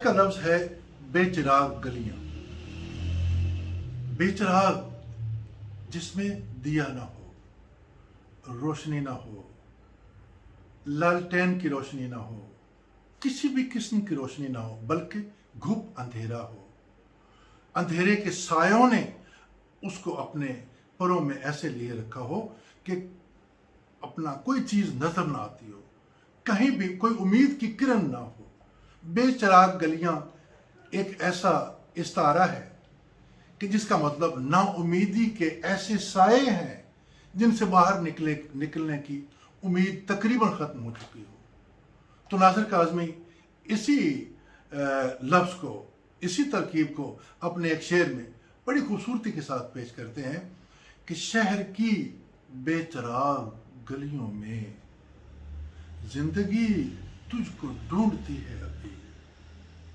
کا لفظ ہے بے چراغ گلیاں. بے چراغ جس میں دیا نہ ہو, روشنی نہ ہو, لالٹین کی روشنی نہ ہو, کسی بھی قسم کی روشنی نہ ہو, بلکہ گھپ اندھیرا ہو. اندھیرے کے سایوں نے اس کو اپنے پروں میں ایسے لیے رکھا ہو کہ اپنا کوئی چیز نظر نہ آتی ہو, کہیں بھی کوئی امید کی کرن نہ ہو. بے چراغ گلیاں ایک ایسا استعارہ ہے کہ جس کا مطلب نا امیدی کے ایسے سائے ہیں جن سے باہر نکلنے کی امید تقریباً ختم ہو چکی ہو. تو ناصر کاظمی اسی لفظ کو, اسی ترکیب کو اپنے ایک شعر میں بڑی خوبصورتی کے ساتھ پیش کرتے ہیں کہ شہر کی بے چراغ گلیوں میں زندگی تجھ کو ڈھونڈتی ہے ابھی.